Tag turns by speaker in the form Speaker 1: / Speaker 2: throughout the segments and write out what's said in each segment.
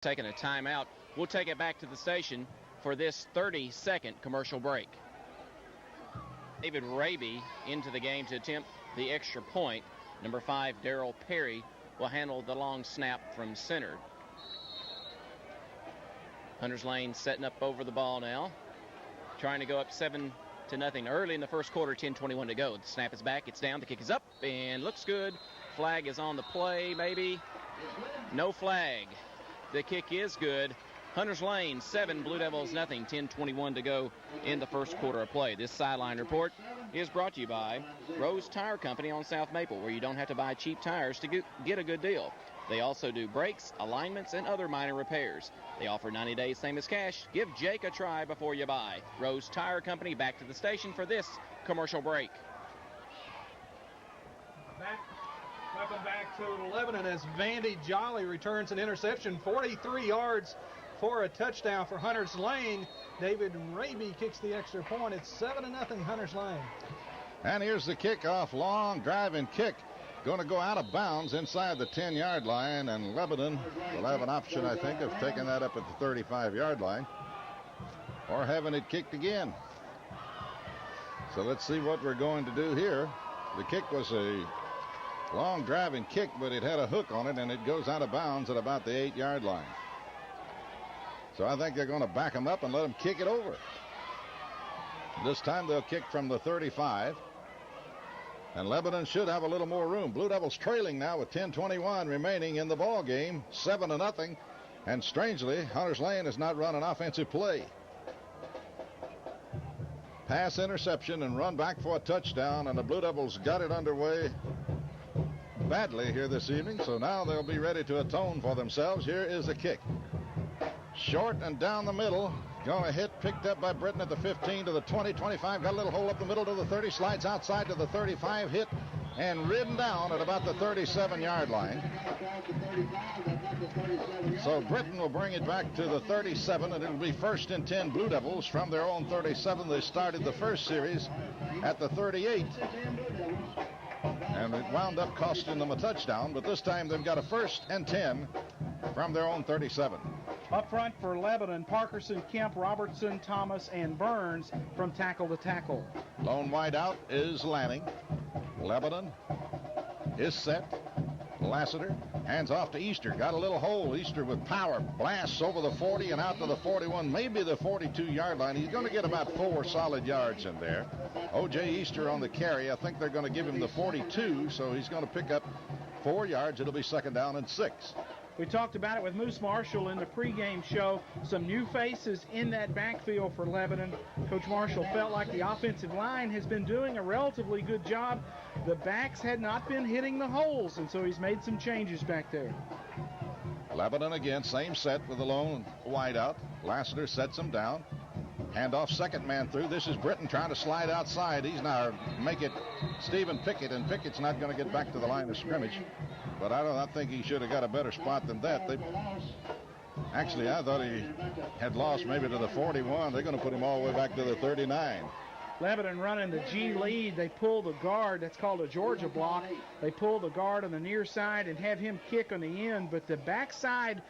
Speaker 1: taking a timeout. We'll take it back to the station for this 30-second commercial break. David Raby into the game to attempt the extra point. Number 5, Darrell Perry, will handle the long snap from center. HuntersLane setting up over the ball now, trying to go up 7-0 early in the first quarter. 10:21 to go. The snap is back, it's down, the kick is up, and looks good. Flag is on the play, maybe. No flag. The kick is good. HuntersLane 7, Blue Devils nothing. 10:21 to go in the first quarter of play. This sideline report is brought to you by Rose Tire Company on South Maple, where you don't have to buy cheap tires to get a good deal. They also do brakes, alignments, and other minor repairs. They offer 90 days, same as cash. Give Jake a try before you buy. Rose Tire Company, back to the station for this commercial break.
Speaker 2: Welcome back to Lebanon as Vandy Jolly returns an interception, 43 yards for a touchdown for HuntersLane. David Raby kicks the extra point. It's 7-0 HuntersLane.
Speaker 3: And here's the kickoff, long driving kick. Going to go out of bounds inside the 10-yard line, and Lebanon will have an option, I think, of taking that up at the 35-yard line or having it kicked again. So let's see what we're going to do here. The kick was a long driving kick, but it had a hook on it, and it goes out of bounds at about the 8-yard line. So I think they're going to back him up and let him kick it over. This time they'll kick from the 35. And Lebanon should have a little more room. Blue Devils trailing now with 10:21 remaining in the ball game, 7-0. And strangely, HuntersLane has not run an offensive play. Pass interception and run back for a touchdown, and the Blue Devils got it underway badly here this evening, so now they'll be ready to atone for themselves. Here is a kick. Short and down the middle. Going to hit, picked up by Britton at the 15 to the 20, 25. Got a little hole up the middle to the 30. Slides outside to the 35. Hit and ridden down at about the 37-yard line. So Britton will bring it back to the 37, and it'll be 1st and 10 Blue Devils from their own 37. They started the first series at the 38. And it wound up costing them a touchdown, but this time they've got a 1st and 10 from their own 37.
Speaker 4: Up front for Lebanon, Parkerson, Kemp, Robertson, Thomas, and Burns from tackle to tackle.
Speaker 3: Lone wide out is Lanning. Lebanon is set. Lassiter hands off to Easter. Got a little hole. Easter with power. Blasts over the 40 and out to the 41, maybe the 42-yard line. He's going to get about 4 solid yards in there. O.J. Easter on the carry. I think they're going to give him the 42, so he's going to pick up 4 yards. It'll be 2nd down and 6.
Speaker 4: We talked about it with Moose Marshall in the pregame show. Some new faces in that backfield for Lebanon. Coach Marshall felt like the offensive line has been doing a relatively good job. The backs had not been hitting the holes, and so he's made some changes back there.
Speaker 3: Lebanon again, same set with the lone wide out. Lassiter sets him down. Handoff, second man through. This is Britton trying to slide outside. He's now make it Stephen Pickett, and Pickett's not going to get back to the line of scrimmage. But I think he should have got a better spot than that. Actually, I thought he had lost maybe to the 41. They're going to put him all the way back to the 39.
Speaker 4: Lebanon running the G lead. They pull the guard. That's called a Georgia block. They pull the guard on the near side and have him kick on the end. But the backside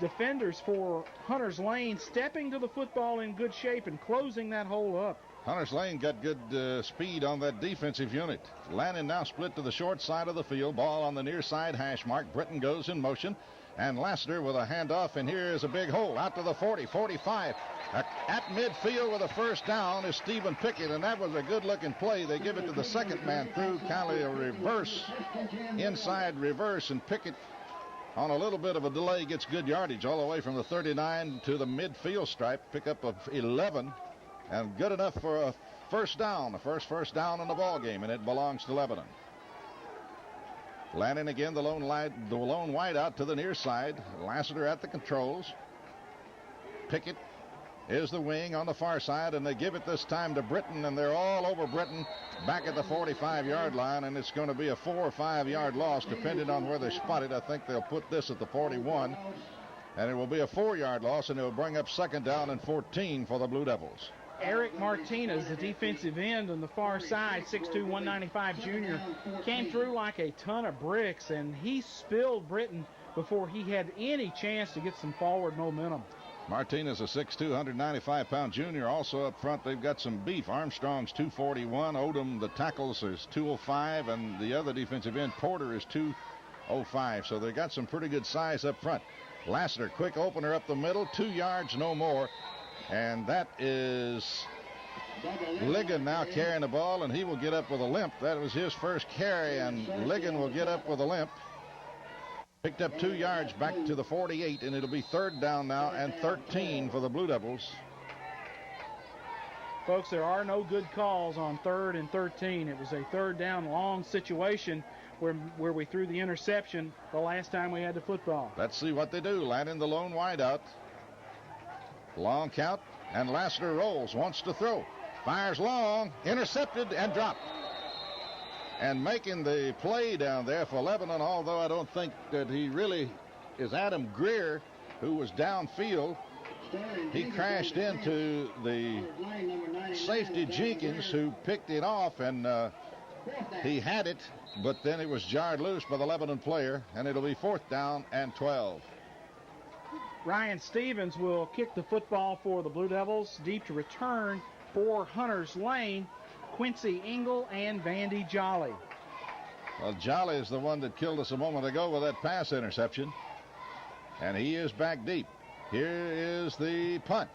Speaker 4: defenders for HuntersLane stepping to the football in good shape and closing that hole up.
Speaker 3: HuntersLane got good speed on that defensive unit. Lanning now split to the short side of the field. Ball on the near side hash mark. Britton goes in motion. And Lassiter with a handoff. And here is a big hole out to the 40, 45. At midfield with a 1st down is Stephen Pickett. And that was a good-looking play. They give it to the second man through. Kind of a reverse, inside reverse. And Pickett, on a little bit of a delay, gets good yardage all the way from the 39 to the midfield stripe. Pickup of 11. And good enough for a 1st down, the first down in the ball game, and it belongs to Lebanon. Lanning again, the lone wide out to the near side. Lassiter at the controls. Pickett is the wing on the far side, and they give it this time to Britton, and they're all over Britton back at the 45-yard line, and it's going to be a 4 or 5 yard loss depending on where they spot it. I think they'll put this at the 41, and it will be a 4-yard loss, and it will bring up 2nd down and 14 for the Blue Devils.
Speaker 4: Eric Martinez, the defensive end on the far side, 6'2", 195 junior, came through like a ton of bricks, and he spilled Britton before he had any chance to get some forward momentum.
Speaker 3: Martinez, a 6'2", 195-pound junior, also up front. They've got some beef. Armstrong's 241. Odom, the tackles, is 205, and the other defensive end, Porter, is 205. So they got some pretty good size up front. Lassiter, quick opener up the middle, 2 yards, no more. And that is Ligon now carrying the ball, and he will get up with a limp. That was his first carry, and Ligon will get up with a limp. Picked up 2 yards back to the 48, and it'll be 3rd down now and 13 for the Blue Devils.
Speaker 4: Folks, there are no good calls on 3rd and 13. It was a 3rd down long situation where we threw the interception the last time we had the football.
Speaker 3: Let's see what they do. Landing the lone wideout. Long count, and Lassiter rolls, wants to throw. Fires long, intercepted, and dropped. And making the play down there for Lebanon, although I don't think that he really is Adam Greer, who was downfield. He crashed into the safety Jenkins, who picked it off, and he had it, but then it was jarred loose by the Lebanon player, and it'll be 4th down and 12.
Speaker 4: Ryan Stevens will kick the football for the Blue Devils. Deep to return for Hunters Lane, Quincy Engel and Vandy Jolly.
Speaker 3: Well, Jolly is the one that killed us a moment ago with that pass interception. And he is back deep. Here is the punt.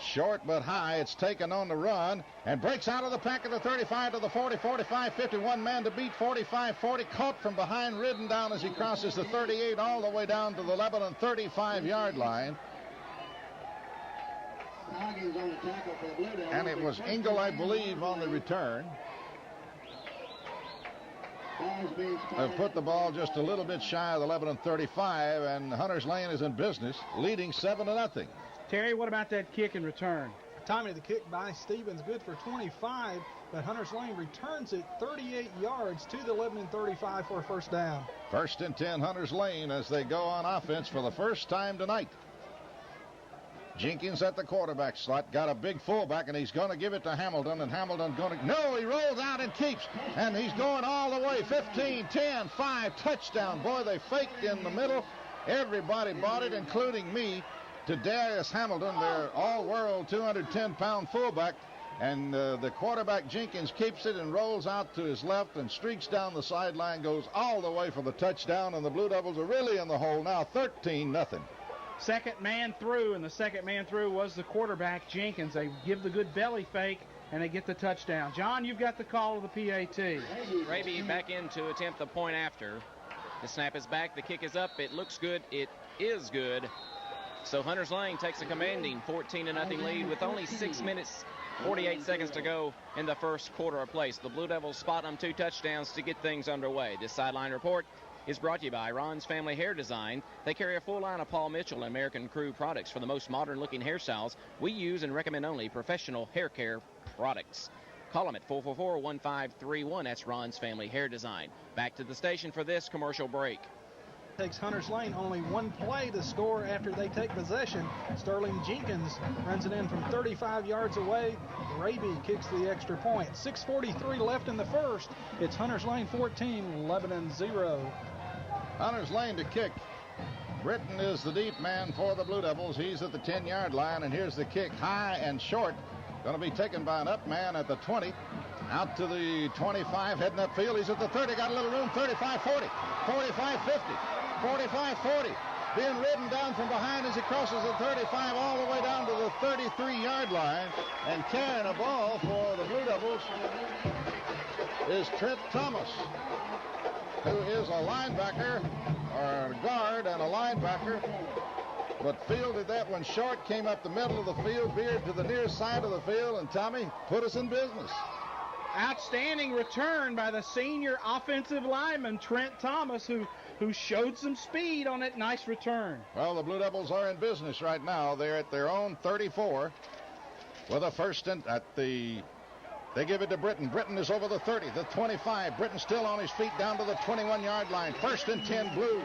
Speaker 3: Short but high. It's taken on the run and breaks out of the pack of the 35 to the 40, 45, 51 man to beat, 45, 40. Caught from behind, ridden down as he crosses the 38 all the way down to the Lebanon 35-yard line. And it was Engel, I believe, on the return. They've put the ball just a little bit shy of the Lebanon 35, and Hunters Lane is in business, leading 7-0.
Speaker 4: Terry, what about that kick and return?
Speaker 2: Timing of the kick by Stevens, good for 25, but Hunters Lane returns it 38 yards to the Lebanon 35 for a 1st down.
Speaker 3: 1st and 10, Hunters Lane, as they go on offense for the first time tonight. Jenkins at the quarterback slot, got a big fullback, and he's going to give it to Hamilton, and Hamilton going to, no, he rolls out and keeps, and he's going all the way, 15, 10, 5, touchdown. Boy, they faked in the middle. Everybody bought it, including me, to Darius Hamilton, their all-world 210-pound fullback, and the quarterback Jenkins keeps it and rolls out to his left and streaks down the sideline, goes all the way for the touchdown, and the Blue Devils are really in the hole now, 13-0.
Speaker 4: Second man through, and the second man through was the quarterback, Jenkins. They give the good belly fake, and they get the touchdown. John, you've got the call of the PAT.
Speaker 1: Raby back in to attempt the point after. The snap is back. The kick is up. It looks good. It is good. So Hunters Lane takes a commanding 14-0 lead with only 6 minutes, 48 seconds to go in the first quarter of play. So the Blue Devils spot them 2 touchdowns to get things underway. This sideline report is brought to you by Ron's Family Hair Design. They carry a full line of Paul Mitchell and American Crew products for the most modern-looking hairstyles. We use and recommend only professional hair care products. Call them at 444-1531. That's Ron's Family Hair Design. Back to the station for this commercial break.
Speaker 2: Takes Hunters Lane only 1 play to score after they take possession. Sterling Jenkins runs it in from 35 yards away. Raby kicks the extra point. 6:43 left in the first. It's Hunters Lane 14, Lebanon 0.
Speaker 3: Hunters Lane to kick. Britton is the deep man for the Blue Devils. He's at the 10-yard line, and here's the kick, high and short. Going to be taken by an up man at the 20. Out to the 25, heading upfield. He's at the 30, got a little room, 35-40, 45-50, 45-40. Being ridden down from behind as he crosses the 35 all the way down to the 33-yard line. And carrying a ball for the Blue Devils is Trent Thomas, who is a linebacker, or a guard and a linebacker, but fielded that one short, came up the middle of the field, veered to the near side of the field, and Tommy put us in business.
Speaker 4: Outstanding return by the senior offensive lineman, Trent Thomas, who showed some speed on that nice return.
Speaker 3: Well, the Blue Devils are in business right now. They're at their own 34 with a first and at the... They give it to Britton. Britton is over the 30, the 25. Britton still on his feet down to the 21-yard line. 1st and 10 Blue.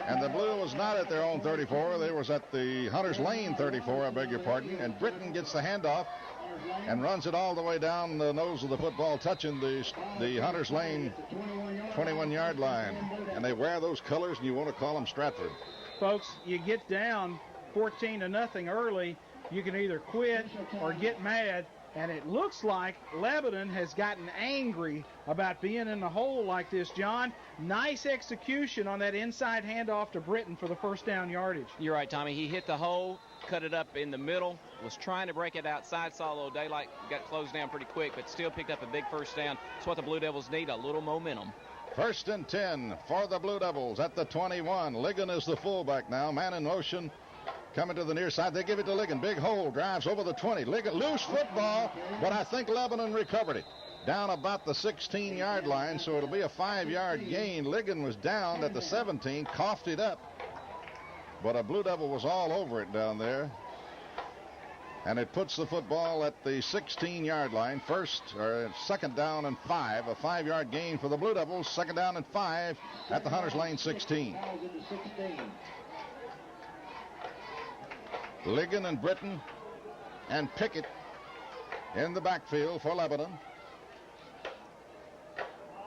Speaker 3: And the Blue was not at their own 34. They was at the Hunters Lane 34, I beg your pardon. And Britton gets the handoff and runs it all the way down the nose of the football, touching the Hunters Lane 21-yard line. And they wear those colors, and you want to call them Stratford.
Speaker 4: Folks, you get down 14-0 early, you can either quit or get mad. And it looks like Lebanon has gotten angry about being in the hole like this, John. Nice execution on that inside handoff to Britton for the first down yardage.
Speaker 1: You're right, Tommy. He hit the hole, cut it up in the middle, was trying to break it outside, saw a little daylight, got closed down pretty quick, but still picked up a big first down. That's what the Blue Devils need, a little momentum.
Speaker 3: 1st and 10 for the Blue Devils at the 21. Ligon is the fullback now. Man in motion. Coming to the near side, they give it to Ligon. Big hole, drives over the 20. Ligon, loose football, but I think Lebanon recovered it. Down about the 16-yard line, so it'll be a 5-yard gain. Ligon was down at the 17, coughed it up, but a Blue Devil was all over it down there. And it puts the football at the 16-yard line. 2nd down and 5. A 5-yard gain for the Blue Devils. 2nd down and 5 at the Hunters Lane 16. Ligon and Britton and Pickett in the backfield for Lebanon.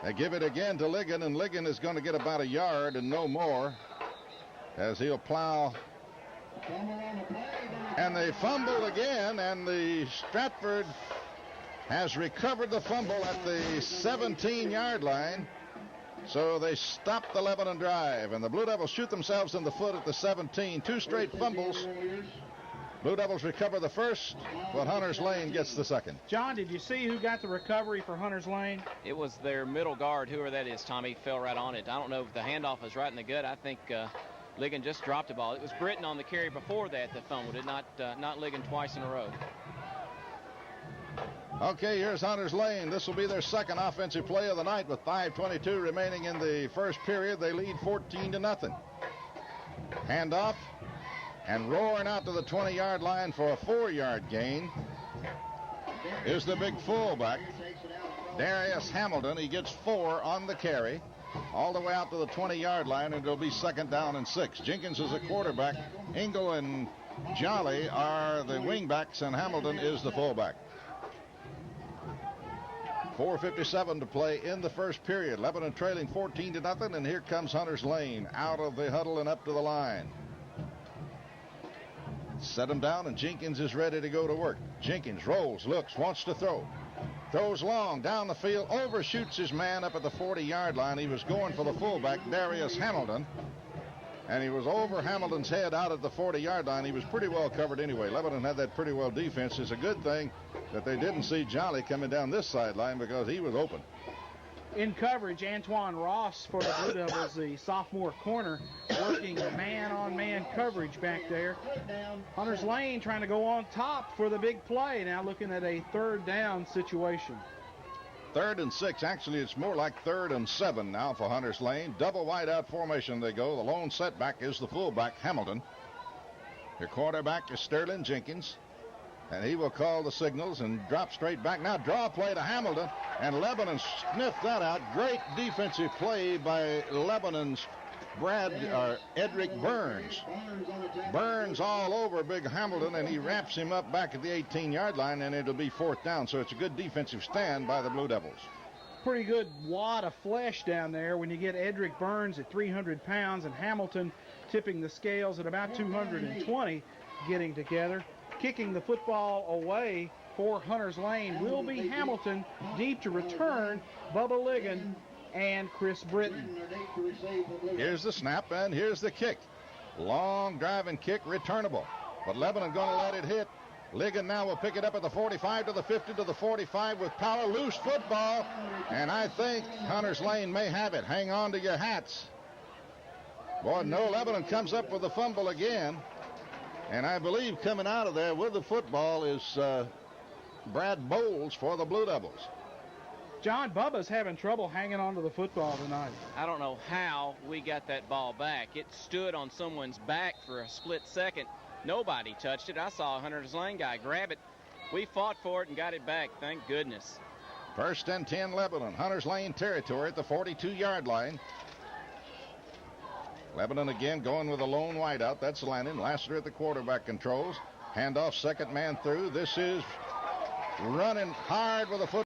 Speaker 3: They give it again to Ligon, and Ligon is going to get about a yard and no more as he'll plow. And they fumbled again, and the Stratford has recovered the fumble at the 17-yard line. So they stop the Lebanon drive, and the Blue Devils shoot themselves in the foot at the 17. 2 straight fumbles. Blue Devils recover the first, but Hunters Lane gets the second.
Speaker 4: John, did you see who got the recovery for Hunters Lane?
Speaker 1: It was their middle guard, whoever that is, Tommy, fell right on it. I don't know if the handoff was right in the gut. I think Ligon just dropped the ball. It was Britton on the carry before that fumbled it, not Ligon twice in a row.
Speaker 3: Okay, here's Hunters Lane. This will be their second offensive play of the night with 5:22 remaining in the first period. They lead 14-0. Handoff and roaring out to the 20-yard line for a 4-yard gain is the big fullback, Darius Hamilton. He gets 4 on the carry all the way out to the 20-yard line, and it'll be 2nd down and 6. Jenkins is a quarterback. Engel and Jolly are the wingbacks, and Hamilton is the fullback. 4:57 to play in the first period. Lebanon trailing 14-0, and here comes Hunters Lane out of the huddle and up to the line. Set him down, and Jenkins is ready to go to work. Jenkins rolls, looks, wants to throw. Throws long down the field, overshoots his man up at the 40-yard line. He was going for the fullback, Darius Hamilton, and he was over Hamilton's head out at the 40-yard line. He was pretty well covered anyway. Lebanon had that pretty well defense. It's a good thing that they didn't see Jolly coming down this sideline because he was open.
Speaker 4: In coverage, Antoine Ross for the Blue Devils, the sophomore corner, working man-on-man coverage back there. Hunters Lane trying to go on top for the big play. Now looking at a 3rd down situation.
Speaker 3: 3rd and 6. Actually, it's more like 3rd and 7 now for Hunters Lane. Double wide-out formation they go. The lone setback is the fullback, Hamilton. Your quarterback is Sterling Jenkins. And he will call the signals and drop straight back. Now draw play to Hamilton, and Lebanon sniffed that out. Great defensive play by Lebanon's Edric Burns. Burns all over big Hamilton, and he wraps him up back at the 18-yard line, and it'll be 4th down. So it's a good defensive stand by the Blue Devils.
Speaker 4: Pretty good wad of flesh down there when you get Edric Burns at 300 pounds and Hamilton tipping the scales at about 220 getting together. Kicking the football away for Hunters Lane will be Hamilton. Deep to return, Bubba Ligon and Chris Britton.
Speaker 3: Here's the snap, and here's the kick. Long driving kick, returnable. But Lebanon going to let it hit. Ligon now will pick it up at the 45 to the 50 to the 45 with power. Loose football, and I think Hunters Lane may have it. Hang on to your hats. Boy, no, Lebanon comes up with the fumble again. And I believe coming out of there with the football is Brad Bowles for the Blue Devils.
Speaker 4: John, Bubba's having trouble hanging on to the football tonight.
Speaker 1: I don't know how we got that ball back. It stood on someone's back for a split second. Nobody touched it. I saw a Hunters Lane guy grab it. We fought for it and got it back. Thank goodness.
Speaker 3: 1st and 10 Lebanon. Hunters Lane territory at the 42-yard line. Lebanon again going with a lone wideout. That's Lannon. Lassiter at the quarterback controls. Handoff, second man through. This is running hard with a foot.